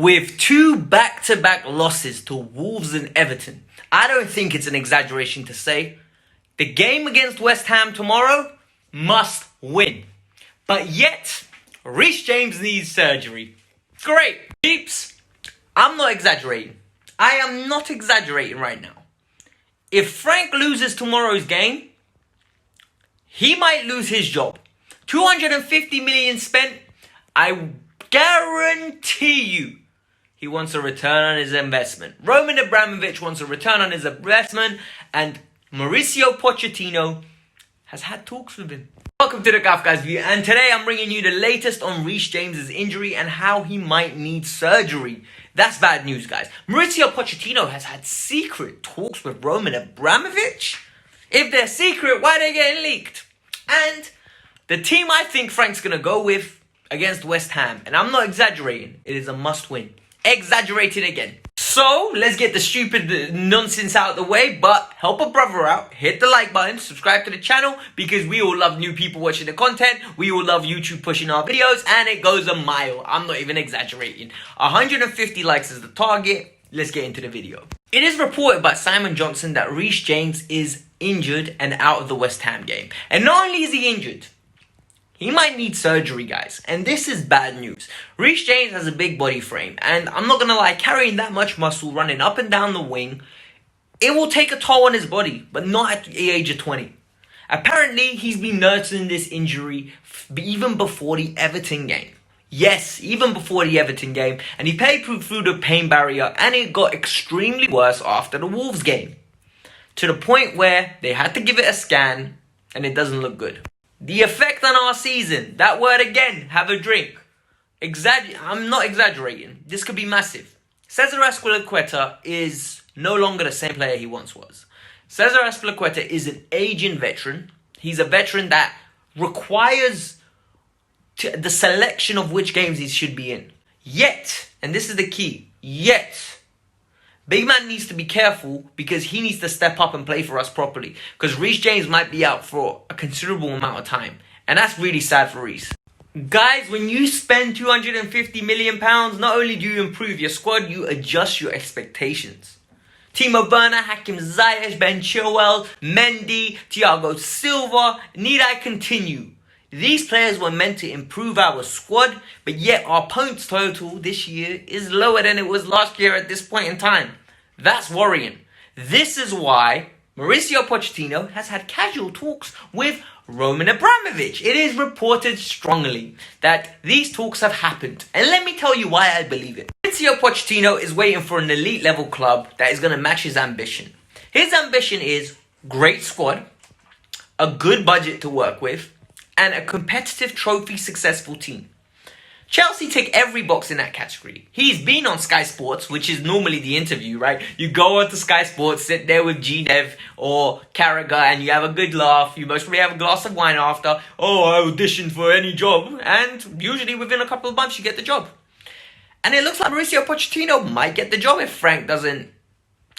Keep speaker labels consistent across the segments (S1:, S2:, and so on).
S1: With two back-to-back losses to Wolves and Everton, I don't think it's an exaggeration to say the game against West Ham tomorrow must win. But yet, Reece James needs surgery. Great. Peeps, I'm not exaggerating. I am not exaggerating right now. If Frank loses tomorrow's game, he might lose his job. 250 million spent, I guarantee you he wants a return on his investment. Roman Abramovich wants a return on his investment, and Mauricio Pochettino has had talks with him. Welcome to the Kavkas View, and today I'm bringing you the latest on Reece James' injury and how he might need surgery. That's bad news, guys. Mauricio Pochettino has had secret talks with Roman Abramovich. If they're secret, why are they getting leaked? And the team I think Frank's going to go with against West Ham, and I'm not exaggerating, it is a must-win. Exaggerated again. So, let's get the stupid nonsense out of the way, but help a brother out, hit the like button, subscribe to the channel, because we all love new people watching the content, we all love YouTube pushing our videos, and it goes a mile. I'm not even exaggerating. 150 likes is the target. Let's get into the video. It is reported by Simon Johnson that Reece James is injured and out of the West Ham game. And not only is he injured, he might need surgery, guys. And this is bad news. Reece James has a big body frame. And I'm not going to lie, carrying that much muscle, running up and down the wing, it will take a toll on his body. But not at the age of 20. Apparently, he's been nursing this injury even before the Everton game. Yes, even before the Everton game. And he paid through the pain barrier. And it got extremely worse after the Wolves game. To the point where they had to give it a scan. And it doesn't look good. The effect on our season. That word again. Have a drink. I'm not exaggerating. This could be massive. Cesar Azpilicueta is no longer the same player he once was. Cesar Azpilicueta is an aging veteran. He's a veteran that requires the selection of which games he should be in. Yet, and this is the key, yet, big man needs to be careful because he needs to step up and play for us properly. Because Reece James might be out for a considerable amount of time. And that's really sad for Reece. Guys, when you spend £250 million, not only do you improve your squad, you adjust your expectations. Timo Werner, Hakim Ziyech, Ben Chilwell, Mendy, Thiago Silva. Need I continue? These players were meant to improve our squad, but yet our points total this year is lower than it was last year at this point in time. That's worrying. This is why Mauricio Pochettino has had casual talks with Roman Abramovich. It is reported strongly that these talks have happened. And let me tell you why I believe it. Mauricio Pochettino is waiting for an elite level club that is going to match his ambition. His ambition is great squad, a good budget to work with, and a competitive trophy successful team. Chelsea tick every box in that category. He's been on Sky Sports, which is normally the interview, right? You go on to Sky Sports, sit there with G-Dev or Carragher, and you have a good laugh. You most probably have a glass of wine after. Oh, I auditioned for any job. And usually within a couple of months, you get the job. And it looks like Mauricio Pochettino might get the job if Frank doesn't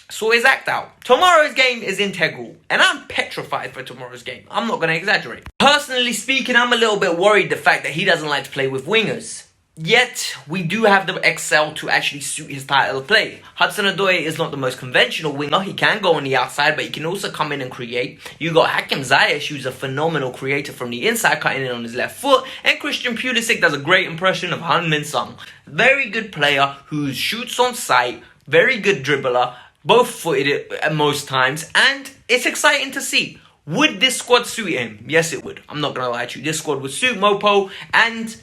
S1: sort his act out. Tomorrow's game is integral, and I'm petrified for tomorrow's game. I'm not going to exaggerate. Personally speaking, I'm a little bit worried the fact that he doesn't like to play with wingers. Yet, we do have the XL to actually suit his style of play. Hudson-Odoi is not the most conventional winger. He can go on the outside, but he can also come in and create. You got Hakim Ziyech, who's a phenomenal creator from the inside, cutting in on his left foot. And Christian Pulisic does a great impression of Han-Min Son. Very good player who shoots on sight, very good dribbler, both-footed at most times, and it's exciting to see. Would this squad suit him? Yes, it would. I'm not going to lie to you. This squad would suit Mopo, and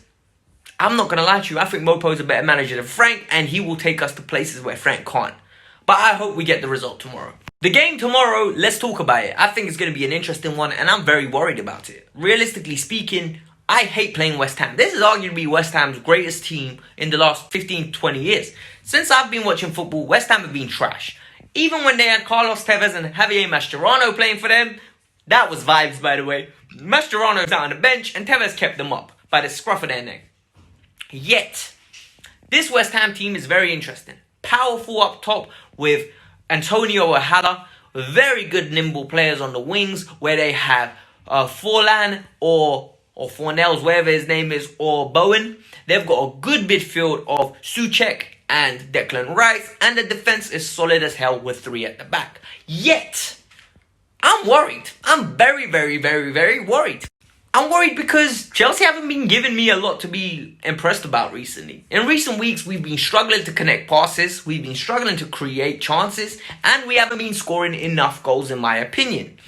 S1: I'm not going to lie to you. I think Mopo is a better manager than Frank, and he will take us to places where Frank can't. But I hope we get the result tomorrow. The game tomorrow, let's talk about it. I think it's going to be an interesting one, and I'm very worried about it. Realistically speaking, I hate playing West Ham. This is arguably West Ham's greatest team in the last 15-20 years. Since I've been watching football, West Ham have been trash. Even when they had Carlos Tevez and Javier Mascherano playing for them, that was vibes, by the way. Mascherano was out on the bench, and Tevez kept them up by the scruff of their neck. Yet, this West Ham team is very interesting. Powerful up top with Antonio Ohala. Very good nimble players on the wings where they have Forlan or Fornells, whatever his name is, or Bowen. They've got a good midfield of Souček and Declan Rice, and the defense is solid as hell with 3 at the back. Yet, I'm worried. I'm very, very, very, very worried. I'm worried because Chelsea haven't been giving me a lot to be impressed about recently. In recent weeks, we've been struggling to connect passes, we've been struggling to create chances, and we haven't been scoring enough goals in my opinion.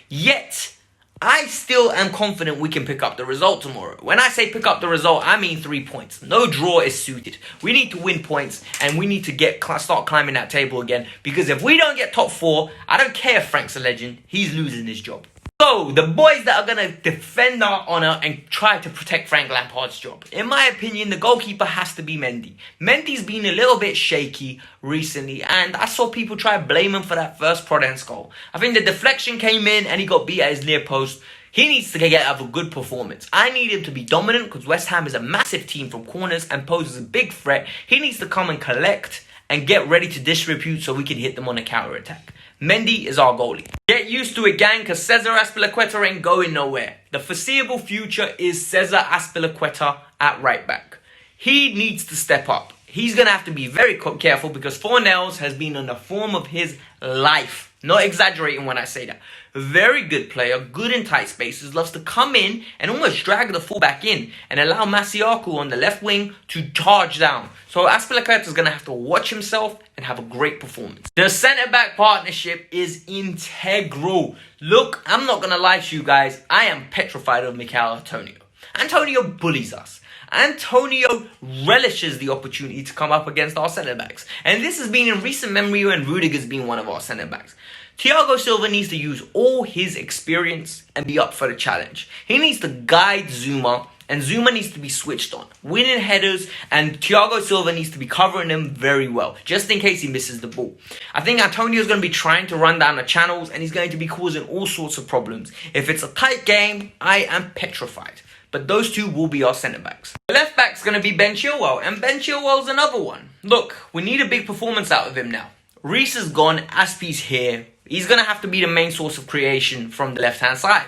S1: Yet, I still am confident we can pick up the result tomorrow. When I say pick up the result, I mean 3 points. No draw is suited. We need to win points and we need to start climbing that table again. Because if we don't get top 4, I don't care if Frank's a legend. He's losing his job. So, the boys that are going to defend our honour and try to protect Frank Lampard's job. In my opinion, the goalkeeper has to be Mendy. Mendy's been a little bit shaky recently, and I saw people try to blame him for that first Prudence goal. I think the deflection came in and he got beat at his near post. He needs to have a good performance. I need him to be dominant because West Ham is a massive team from corners and poses a big threat. He needs to come and collect and get ready to distribute so we can hit them on a counter-attack. Mendy is our goalie. Get used to it, gang, because Cesar Azpilicueta ain't going nowhere. The foreseeable future is Cesar Azpilicueta at right back. He needs to step up. He's going to have to be very careful because Fornells has been on the form of his life. Not exaggerating when I say that. Very good player, good in tight spaces, loves to come in and almost drag the fullback in and allow Masiaku on the left wing to charge down. So Azpilicueta is going to have to watch himself and have a great performance. The centre-back partnership is integral. Look, I'm not going to lie to you guys. I am petrified of Mikel Antonio. Antonio bullies us. Antonio relishes the opportunity to come up against our centre-backs. And this has been in recent memory when Rudiger's been one of our centre-backs. Thiago Silva needs to use all his experience and be up for the challenge. He needs to guide Zuma, and Zuma needs to be switched on, winning headers, and Thiago Silva needs to be covering him very well, just in case he misses the ball. I think Antonio's going to be trying to run down the channels, and he's going to be causing all sorts of problems. If it's a tight game, I am petrified. But those two will be our centre-backs. The left-back's going to be Ben Chilwell, and Ben Chilwell's another one. Look, we need a big performance out of him now. Reece is gone, Aspie's here. He's going to have to be the main source of creation from the left-hand side.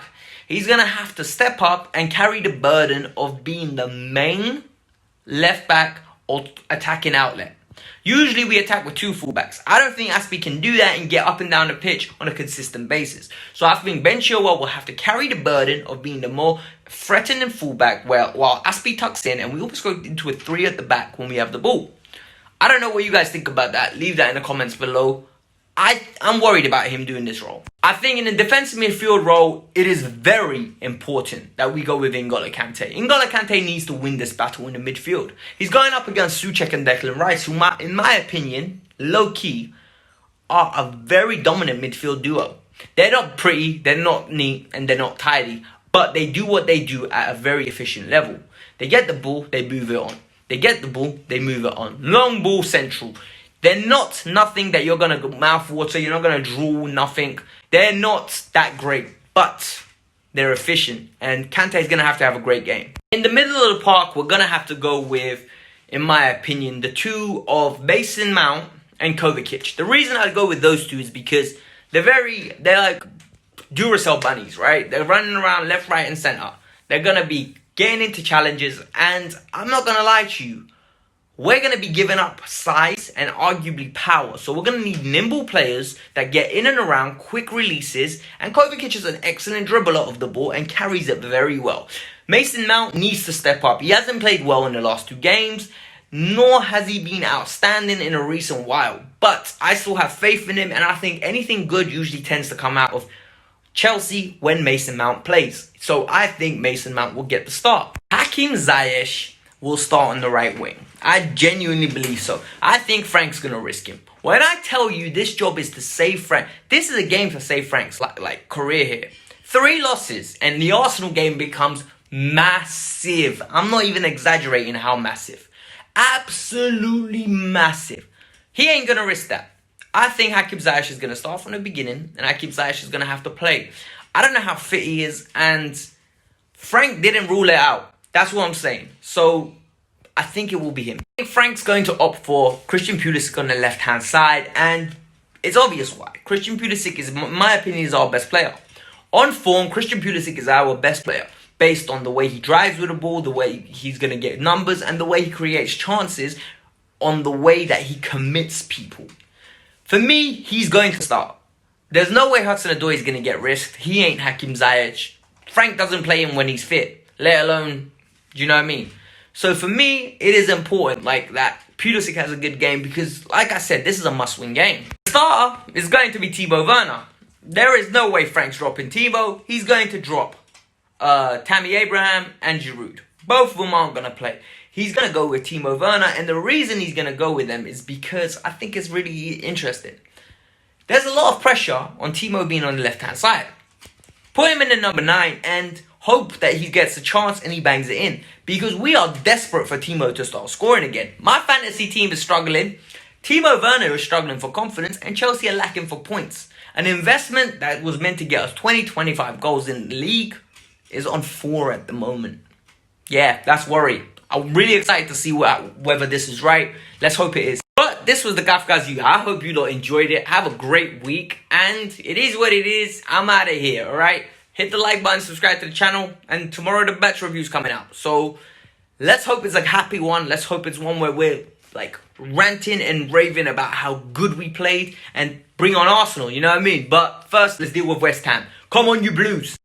S1: He's going to have to step up and carry the burden of being the main left-back or attacking outlet. Usually we attack with 2 fullbacks. I don't think Aspie can do that and get up and down the pitch on a consistent basis. So I think Ben Chilwell will have to carry the burden of being the more threatening fullback while Aspie tucks in and we always go into a 3 at the back when we have the ball. I don't know what you guys think about that. Leave that in the comments below. I'm worried about him doing this role. I think in the defensive midfield role, it is very important that we go with N'Golo Kante. N'Golo Kante needs to win this battle in the midfield. He's going up against Souček and Declan Rice, who, in my opinion, low-key, are a very dominant midfield duo. They're not pretty, they're not neat, and they're not tidy, but they do what they do at a very efficient level. They get the ball, they move it on. They get the ball, they move it on. Long ball central. They're not nothing that you're going to mouth water. You're not going to drool, nothing. They're not that great, but they're efficient. And Kante is going to have a great game. In the middle of the park, we're going to have to go with, in my opinion, the 2 of Mason Mount and Kovacic. The reason I go with those 2 is because they're like Duracell bunnies, right? They're running around left, right, and centre. They're going to be getting into challenges. And I'm not going to lie to you. We're going to be giving up size and arguably power. So we're going to need nimble players that get in and around, quick releases. And Kovacic is an excellent dribbler of the ball and carries it very well. Mason Mount needs to step up. He hasn't played well in the last 2 games. Nor has he been outstanding in a recent while. But I still have faith in him. And I think anything good usually tends to come out of Chelsea when Mason Mount plays. So I think Mason Mount will get the start. Hakim Ziyech will start on the right wing. I genuinely believe so. I think Frank's going to risk him. When I tell you this job is to save Frank, this is a game to save Frank's career here. 3 losses and the Arsenal game becomes massive. I'm not even exaggerating how massive. Absolutely massive. He ain't going to risk that. I think Hakim Ziyech is going to start from the beginning and Hakim Ziyech is going to have to play. I don't know how fit he is and Frank didn't rule it out. That's what I'm saying. So I think it will be him. I think Frank's going to opt for Christian Pulisic on the left-hand side. And it's obvious why. Christian Pulisic is, in my opinion, is our best player. On form, Christian Pulisic is our best player. Based on the way he drives with the ball, the way he's going to get numbers, and the way he creates chances on the way that he commits people. For me, he's going to start. There's no way Hudson-Odoi is going to get risked. He ain't Hakim Ziyech. Frank doesn't play him when he's fit, let alone, do you know what I mean? So for me, it is important like that Pulisic has a good game because, like I said, this is a must-win game. The starter is going to be Timo Werner. There is no way Frank's dropping Timo. He's going to drop Tammy Abraham and Giroud. Both of them aren't going to play. He's going to go with Timo Werner, and the reason he's going to go with them is because I think it's really interesting. There's a lot of pressure on Timo being on the left-hand side. Put him in the number 9 and hope that he gets a chance and he bangs it in. Because we are desperate for Timo to start scoring again. My fantasy team is struggling. Timo Werner is struggling for confidence and Chelsea are lacking for points. An investment that was meant to get us 20-25 goals in the league is on 4 at the moment. Yeah, that's worrying. I'm really excited to see whether this is right. Let's hope it is. But this was the Kavkas. I hope you lot enjoyed it. Have a great week. And it is what it is. I'm out of here, alright? Hit the like button, subscribe to the channel. And tomorrow the bet review's coming out. So let's hope it's a happy one. Let's hope it's one where we're like ranting and raving about how good we played. And bring on Arsenal, you know what I mean? But first, let's deal with West Ham. Come on, you Blues.